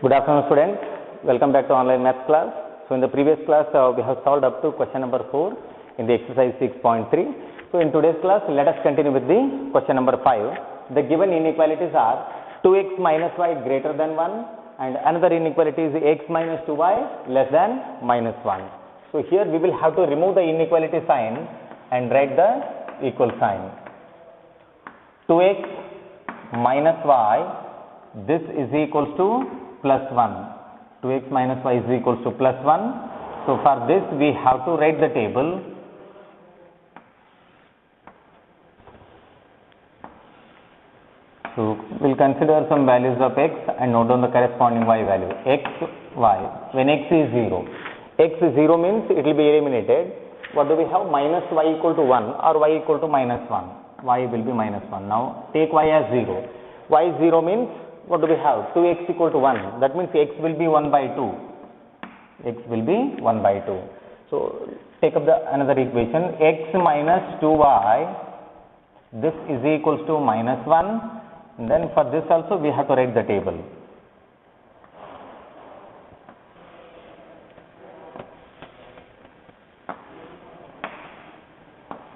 Good afternoon, students. Welcome back to online math class. So, in the previous class, we have solved up to question number 4 in the exercise 6.3. So, in today's class, let us continue with the question number 5. The given inequalities are 2x minus y greater than 1 and another inequality is x minus 2y less than minus 1. So, here we will have to remove the inequality sign and write the equal sign. 2x minus y, this is equals to plus 1. 2x minus y is equals to plus 1. So, for this we have to write the table. So, we will consider some values of x and note down the corresponding y value. X, y. When x is 0. X is 0 means it will be eliminated. What do we have? Minus y equal to 1 or y equal to minus 1. Y will be minus 1. Now, take y as 0. Y is 0 means what do we have? 2x equal to 1. That means x will be 1 by 2. X will be 1 by 2. So, take up the another equation. X minus 2y. This is equals to minus 1. And then for this also we have to write the table.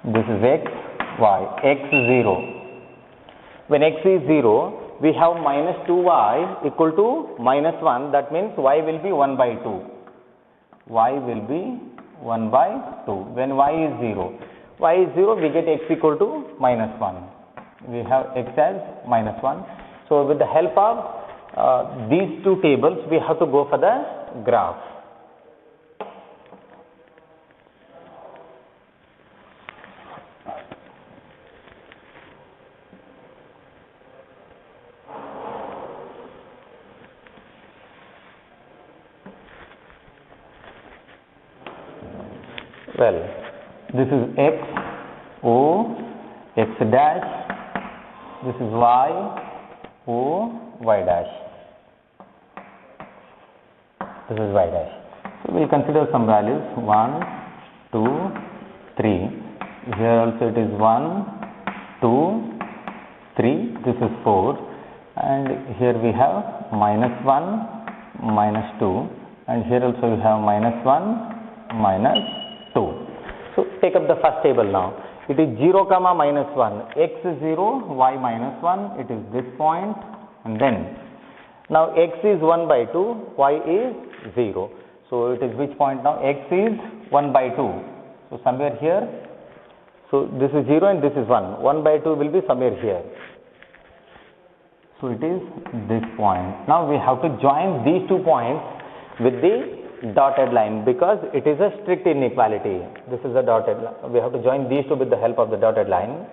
This is x, y. X 0. When x is 0, we have minus 2y equal to minus 1. That means y will be 1 by 2. Y will be 1 by 2. When y is 0. Y is 0, we get x equal to minus 1. We have x as minus 1. So, with the help of these two tables, we have to go for the graph. Well, this is x, O, x dash, this is y, O, y dash, this is y dash. So, we will consider some values 1, 2, 3, here also it is 1, 2, 3, this is 4 and here we have minus 1, minus 2 and here also we have minus 1, minus 2. So, take up the first table now. It is 0 comma minus 1, x is 0, y minus 1, it is this point and then now x is 1 by 2, y is 0. So, it is which point now? X is 1 by 2. So, somewhere here. So, this is 0 and this is 1. 1 by 2 will be somewhere here. So, it is this point. Now, we have to join these 2 points with the dotted line because it is a strict inequality. This is a dotted line. We have to join these two with the help of the dotted line.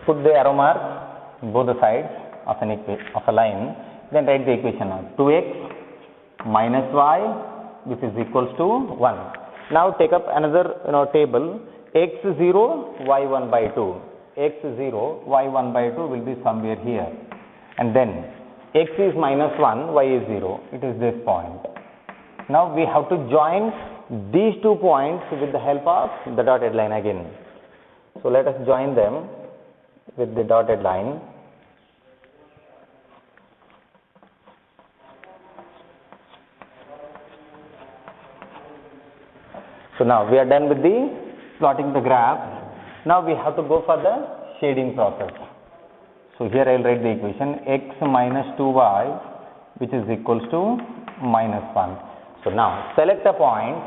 Put the arrow mark both the sides of a line. Then write the equation now. 2x minus y, which is equals to 1. Now, take up another table. X 0, y 1 by 2. X 0, y 1 by 2 will be somewhere here. And then x is minus 1, y is 0. It is this point. Now, we have to join these 2 points with the help of the dotted line again. So, let us join them with the dotted line. So, now we are done with the plotting the graph. Now, we have to go for the shading process. So, here I will write the equation x minus 2y which is equals to minus 1. So, now select a point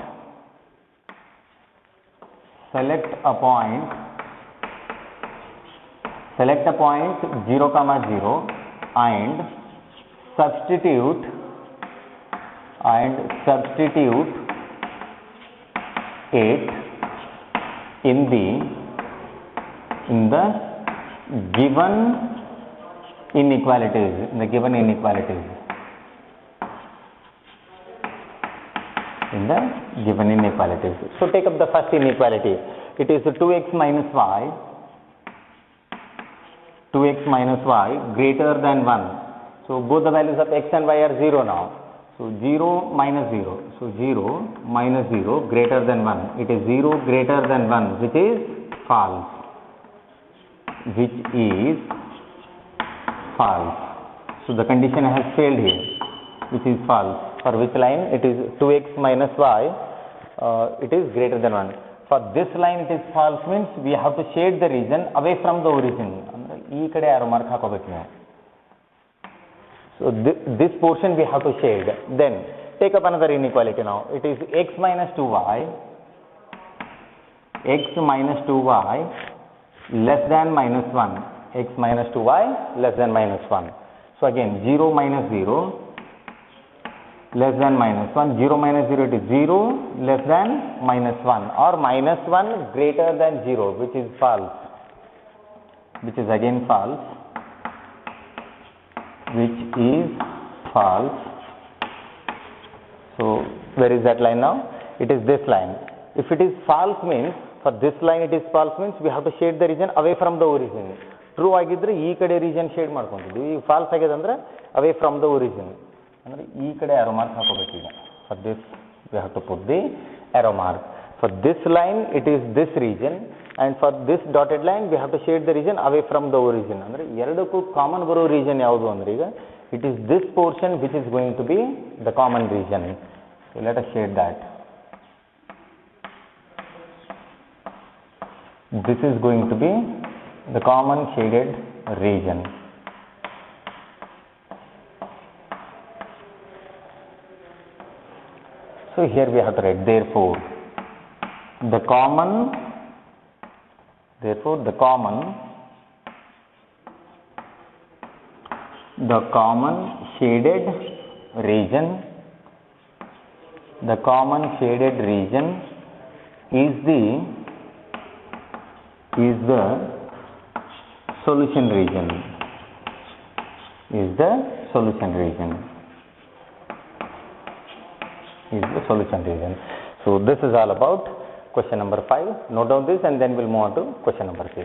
0 comma 0 and substitute it in the given inequalities. So, take up the first inequality. It is 2x minus y. 2x minus y greater than 1. So, both the values of x and y are 0 now. So 0 minus 0. So 0 minus 0 greater than 1. It is 0 greater than 1, which is false. Which is false. So the condition has failed here, which is false. For which line? It is 2x minus y. It is greater than 1. For this line it is false means we have to shade the region away from the origin. E kade arrow mark hakobeku ನೀವು. So this portion we have to shade. Then take up another inequality now. It is x minus 2y. X minus 2y less than minus 1. X minus 2y less than minus 1. So again 0 minus 0 less than minus 1. 0 minus 0, it is 0 less than minus 1, or minus 1 greater than 0, which is false. Which is again false. Which is false. So where is that line now? It is this line. If it is false means, for this line it is false means we have to shade the region away from the origin. True ಆಗಿದ್ರೆ ಈ ಕಡೆ region shade ಮಾಡ್ಕೊಂತಿದ್ವಿ. ಈಗ false ಆಗಿದೆ ಅಂದ್ರೆ away from the origin. ಅಂದ್ರೆ ಈ ಕಡೆ arrow mark ಹಾಕೋಬೇಕು ಈಗ. For this we have to put the arrow mark. For this line it is this region, and for this dotted line we have to shade the region away from the origin. ಅಂದ್ರೆ ಎರಡಕ್ಕೂ common ಬರೋ region ಯಾವುದು ಅಂದ್ರೆ ಈಗ it is this portion which is going to be the common region. So let us shade that. This is going to be the common shaded region. So here we have to write therefore the common shaded region is the solution region. Is the solution region. So this is all about question number 5. Note down this and then we'll move on to question number 6.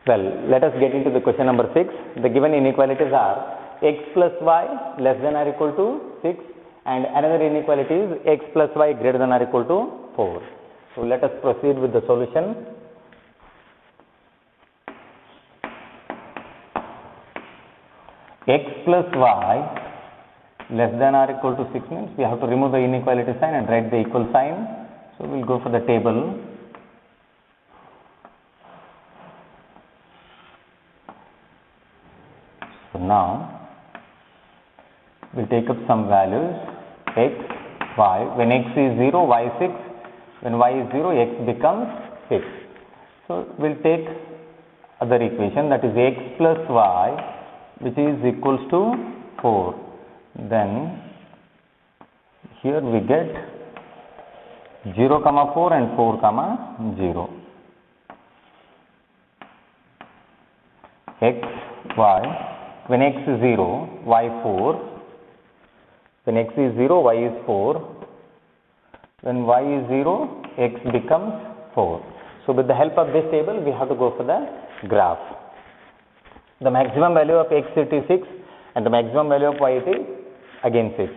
Well, let us get into the question number 6. The given inequalities are x plus y less than or equal to 6, and another inequality is x plus y greater than or equal to 4. So let us proceed with the solution. X plus y less than or equal to 6 means we have to remove the inequality sign and write the equal sign. So we'll go for the table. So now we'll take up some values x, y. When x is 0, y is 6. When y is 0, x becomes 6. So we'll take other equation, that is x plus y, which is equals to 4. Then here we get 0, 4 and 4, 0. X, y. When x is 0, y 4. When x is 0, y is 4. When y is 0, x becomes 4. So with the help of this table, we have to go for the graph. The maximum value of x it is 6, and the maximum value of y it is again 6.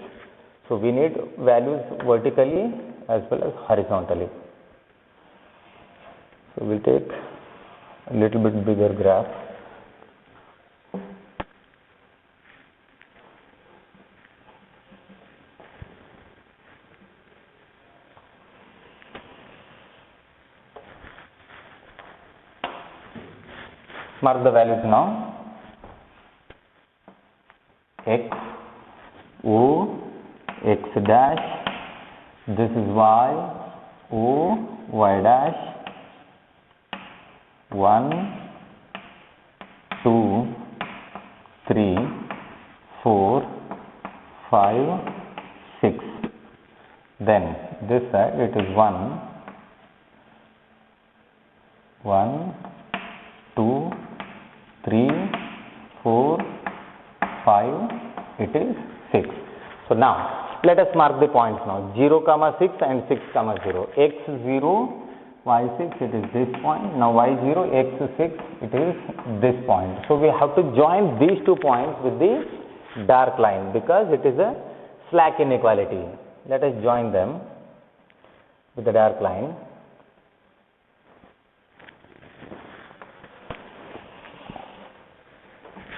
So we need values vertically as well as horizontally. So we'll take a little bit bigger graph. Mark the values now. X, O, x dash, this is y, O, y dash, 1, 2, 3, 4, 5, 6. Then this side it is 1, 2, 3, 4, 5, it is 6. So now let us mark the points now. 0, 6 and 6, 0. X 0, y 6, it is this point. Now y 0, x 6, it is this point. So we have to join these 2 points with the dark line because it is a slack inequality. Let us join them with the dark line.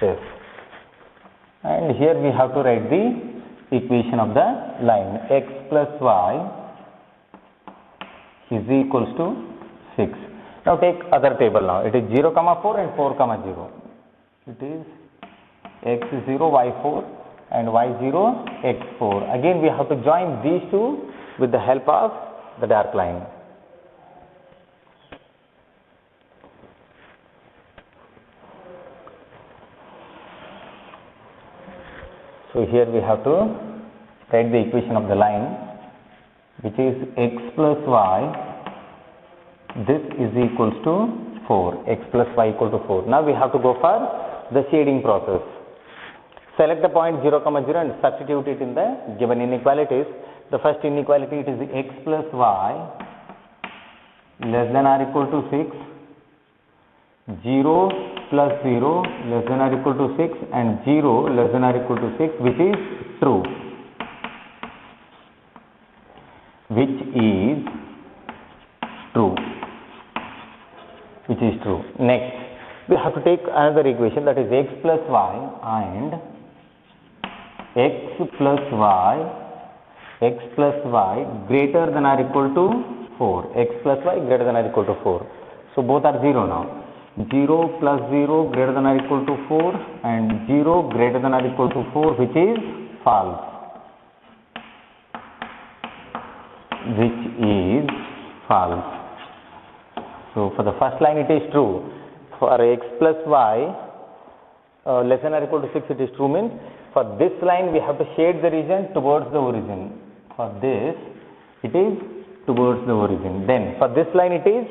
Yes. And here we have to write the equation of the line. X plus y is equals to 6. Now take other table now. It is 0, 4 and 4, 0. It is x0, y4 and y0, x4. Again we have to join these two with the help of the dark line. So here we have to write the equation of the line, which is x plus y, this is equals to 4, x plus y equal to 4. Now we have to go for the shading process. Select the point 0, 0 and substitute it in the given inequalities. The first inequality, it is x plus y less than or equal to 6, 0 plus 0 less than or equal to 6 and 0 less than or equal to 6, which is true. Which is true. Which is true. Next, we have to take another equation, that is x plus y and x plus y greater than or equal to 4. X plus y greater than or equal to 4. So both are 0 now. 0 plus 0 greater than or equal to 4 and 0 greater than or equal to 4, which is false. Which is false. So for the first line it is true. For x plus y less than or equal to 6 it is true, means for this line we have to shade the region towards the origin. For this it is towards the origin. Then for this line it is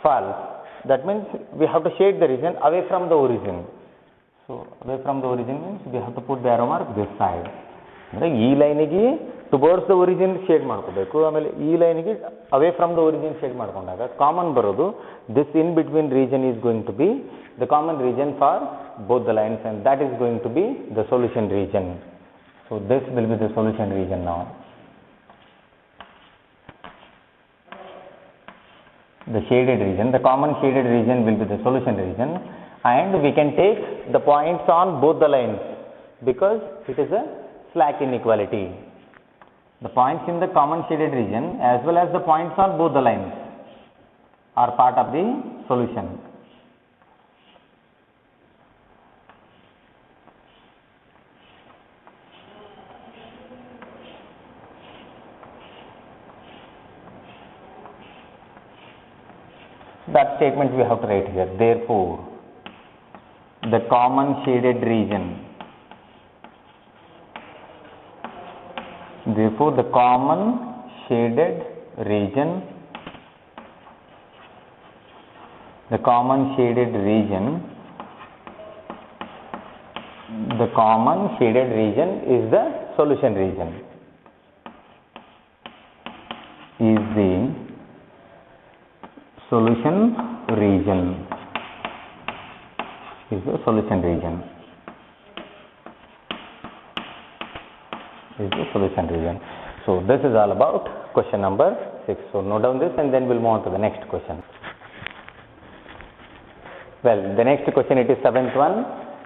false. That means we have to shade the region away from the origin. So away from the origin means we have to put the arrow mark this side. E line ಗೆ towards the origin shade ಮಾಡ್ಕೋಬೇಕು, ಆಮೇಲೆ ಈ line ಗೆ away from the origin shade ಮಾಡ್ಕೊಂಡಾಗ common ಬರೋದು this in between region is going to be the common region for both the lines, and that is going to be the solution region. So this will be the solution region now. The shaded region, the common shaded region will be the solution region, and we can take the points on both the lines because it is a slack inequality. The points in the common shaded region as well as the points on both the lines are part of the solution. That statement we have to write here. Therefore, the common shaded region, therefore the common shaded region, the common shaded region, the common shaded region is the solution region, is the solution region, is the solution region, is the solution region. So this is all about question number 6. So note down this and then we'll move on to the next question. Well, the next question, it is 7th one.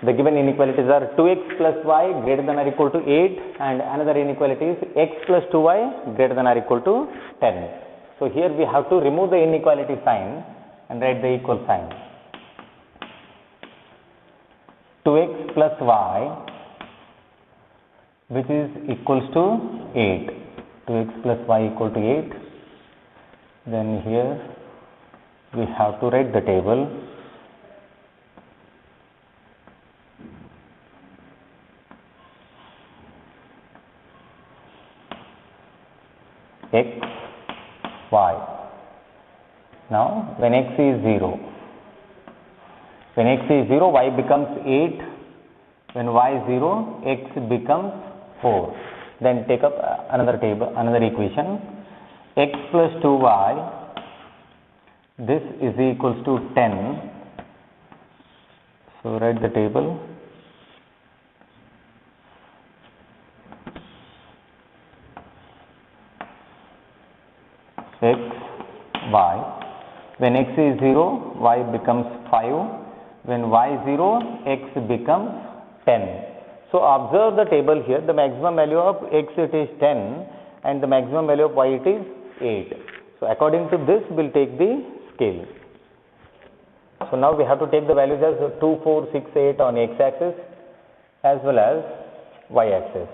The given inequalities are 2x plus y greater than or equal to 8 and another inequality is x plus 2y greater than or equal to 10. So here we have to remove the inequality sign and write the equal sign. 2x plus y, which is equals to 8. 2x plus y equal to 8. Then here we have to write the table. X, y. Now when x is 0, when x is 0, y becomes 8. When y is 0, x becomes 4. Then take up another table, another equation. X plus 2y, this is equals to 10. So write the table. x, y. When x is 0, y becomes 5. When y is 0, x becomes 10. So observe the table here. The maximum value of x it is 10 and the maximum value of y it is 8. So according to this we will take the scale. So now we have to take the values as 2, 4, 6, 8 on x axis as well as y axis.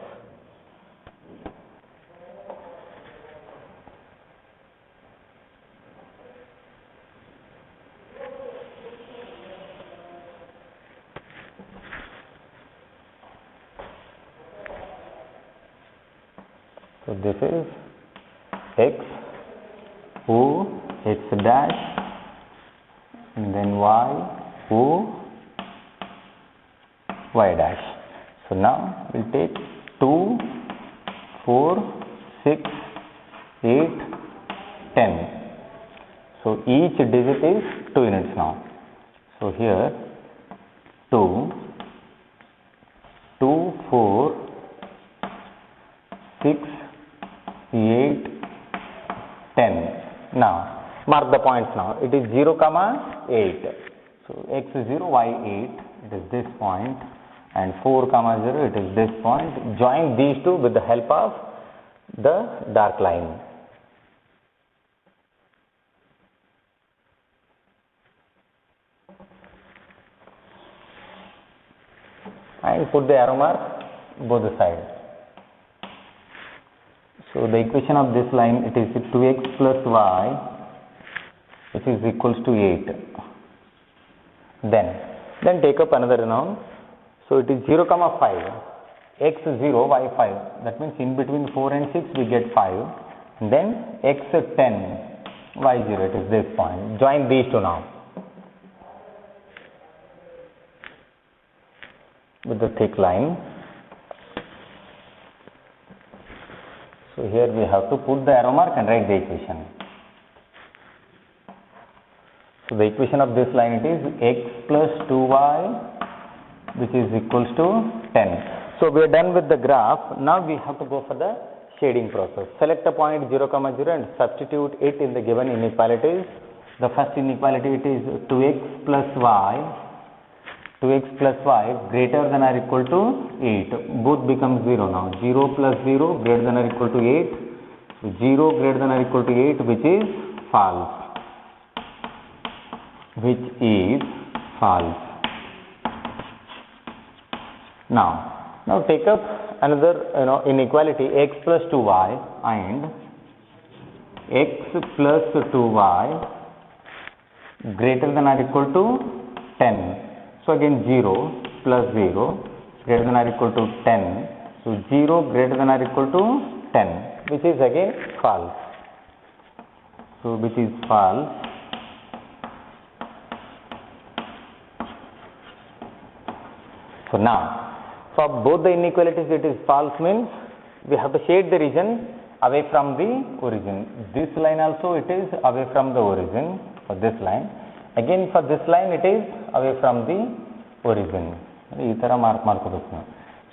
So this is x, O, x dash, and then y, O, y dash. So now we will take 2, 4, 6, 8, 10. So each digit is 2 units now. So here 2, 2, 4, 6, 8, 10. Now mark the points now. It is 0, 8. So x is 0, y 8. It is this point, and 4, 0. It is this point. Join these two with the help of the dark line. And put the arrow mark both the sides. So the equation of this line, it is 2x plus y, which is equals to 8. Then take up another noun. So it is 0, 5. X 0, y 5. That means in between 4 and 6 we get 5. And then x 10, y 0. It is this point. Join these two now with the thick line. So here we have to put the arrow mark and write the equation. So the equation of this line, it is x plus 2y, which is equals to 10. So we are done with the graph. Now we have to go for the shading process. Select a point 0, 0 and substitute it in the given inequalities. The first inequality, it is 2x plus y. 2x plus y greater than or equal to 8. Both become 0 now. 0 plus 0 greater than or equal to 8. So 0 greater than or equal to 8, which is false. Which is false. Now take up another inequality, x plus 2y and x plus 2y greater than or equal to 10. So again 0 plus 0 greater than or equal to 10. So 0 greater than or equal to 10, which is again false. So which is false. So now for both the inequalities it is false, means we have to shade the region away from the origin. This line also it is away from the origin for this line. Again for this line it is away from the origin.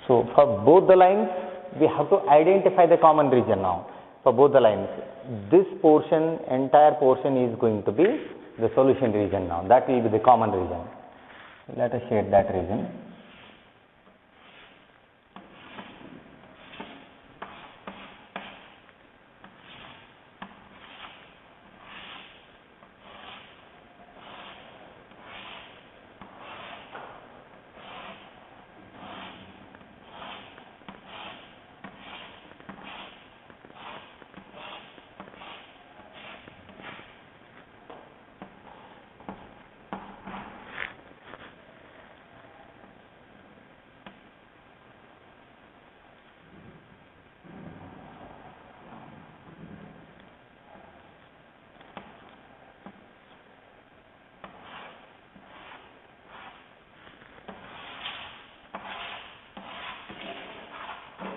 So for both the lines we have to identify the common region now. For both the lines, this portion, entire portion is going to be the solution region now. That will be the common region. Let us shade that region.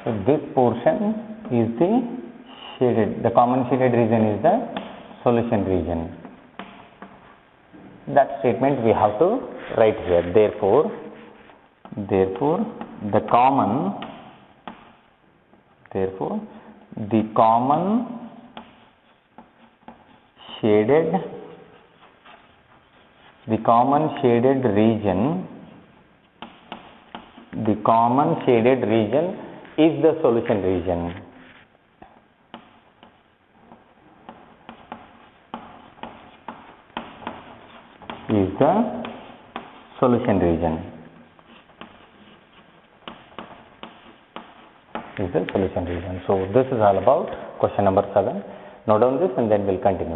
So this portion is the shaded, the common shaded region is the solution region. That statement we have to write here. Therefore the common shaded, the common shaded region is the solution region. Is the solution region. Is the solution region. So this is all about question number 7. Note down this and then we'll continue.